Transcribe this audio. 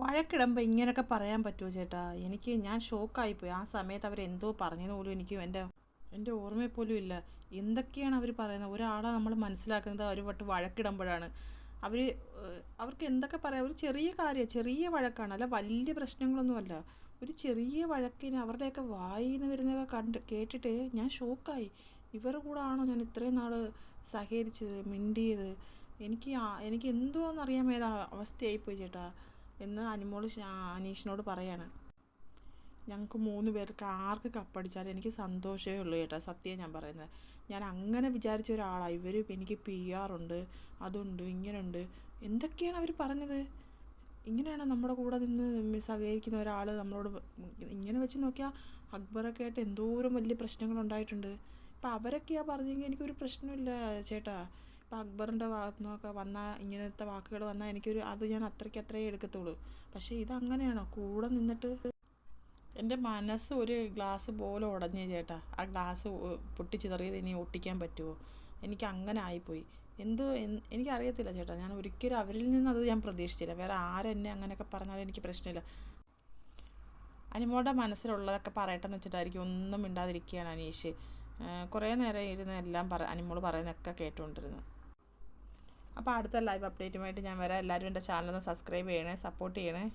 വഴക്കിടുമ്പോൾ ഇങ്ങനെയൊക്കെ പറയാൻ പറ്റുമോ ചേട്ടാ? ഞാൻ ഷോക്കായിപ്പോയി. ആ സമയത്ത് അവരെന്തോ പറഞ്ഞത് പോലും എനിക്ക് എൻ്റെ ഓർമ്മയിൽ പോലും ഇല്ല. എന്തൊക്കെയാണ് അവർ പറയുന്നത്? ഒരാളെ നമ്മൾ മനസ്സിലാക്കുന്നത് അവർ വഴക്കിടുമ്പോഴാണ്. അവർ അവർക്ക് എന്തൊക്കെ പറയാം? ഒരു ചെറിയ കാര്യം, ചെറിയ വഴക്കാണ്, അല്ല വലിയ പ്രശ്നങ്ങളൊന്നുമല്ല. ഒരു ചെറിയ വഴക്കിന് അവരുടെയൊക്കെ വായിൽ നിന്ന് വരുന്നതൊക്കെ കേട്ടിട്ട് ഞാൻ ഷോക്കായി. ഇവരുടെ കൂടെ ആണോ ഞാൻ ഇത്രയും നാൾ സഹകരിച്ചത്, മിണ്ടിയത്? എനിക്ക് എന്തുവാണെന്നറിയാൻ മേല അവസ്ഥയായിപ്പോയി ചേട്ടാ എന്ന് അനീഷിനോട് പറയാണ്. ഞങ്ങൾക്ക് 3 പേർക്ക് ആർക്ക് കപ്പടിച്ചാലും എനിക്ക് സന്തോഷമേ ഉള്ളൂ ചേട്ടാ, സത്യം ഞാൻ പറയുന്നത്. ഞാൻ അങ്ങനെ വിചാരിച്ച ഒരാളാണ്. ഇവർ എനിക്ക് PR ഉണ്ട്, അതുണ്ട്, ഇങ്ങനെയുണ്ട്. എന്തൊക്കെയാണ് അവർ പറഞ്ഞത്? ഇങ്ങനെയാണ് നമ്മുടെ കൂടെ നിന്ന് സഹകരിക്കുന്ന ഒരാൾ നമ്മളോട് ഇങ്ങനെ വെച്ച് നോക്കിയാൽ അക്ബറൊക്കെ ആയിട്ട് എന്തോരം വലിയ പ്രശ്നങ്ങളുണ്ടായിട്ടുണ്ട്. ഇപ്പം അവരൊക്കെയാണ് പറഞ്ഞെങ്കിൽ എനിക്കൊരു പ്രശ്നമില്ല ചേട്ടാ. ഇപ്പം അക്ബറിൻ്റെ ഭാഗത്തു നിന്നൊക്കെ വന്നാൽ, ഇങ്ങനത്തെ വാക്കുകൾ വന്നാൽ അത് ഞാൻ അത്രയ്ക്ക് എടുക്കത്തുള്ളൂ. പക്ഷേ ഇതങ്ങനെയാണോ? കൂടെ നിന്നിട്ട് എൻ്റെ മനസ്സ് ഒരു ഗ്ലാസ് പോലെ ഉടഞ്ഞു ചേട്ടാ. ആ ഗ്ലാസ് പൊട്ടിച്ചിതറിയത് ഇനി ഒട്ടിക്കാൻ പറ്റുമോ? എനിക്ക് അങ്ങനെ ആയിപ്പോയി. എനിക്കറിയത്തില്ല ചേട്ടാ. ഞാൻ ഒരിക്കലും അവരിൽ നിന്ന് അത് ഞാൻ പ്രതീക്ഷിച്ചില്ല. വേറെ ആരെന്നെ അങ്ങനെയൊക്കെ പറഞ്ഞാലും എനിക്ക് പ്രശ്നമില്ല. അനിമോളുടെ മനസ്സിലുള്ളതൊക്കെ പറയട്ടെന്ന് വെച്ചിട്ടായിരിക്കും ഒന്നും മിണ്ടാതിരിക്കുകയാണ് അനീഷ്. കുറേ നേരം ഇരുന്ന് എല്ലാം അനിമോൾ പറയുന്നതൊക്കെ കേട്ടുകൊണ്ടിരുന്നു. അപ്പോൾ അടുത്ത ലൈവ് അപ്ഡേറ്റുമായിട്ട് ഞാൻ വരാം. എല്ലാവരും എൻ്റെ ചാനലൊന്ന് സബ്സ്ക്രൈബ് ചെയ്യണേ, സപ്പോർട്ട് ചെയ്യണേ.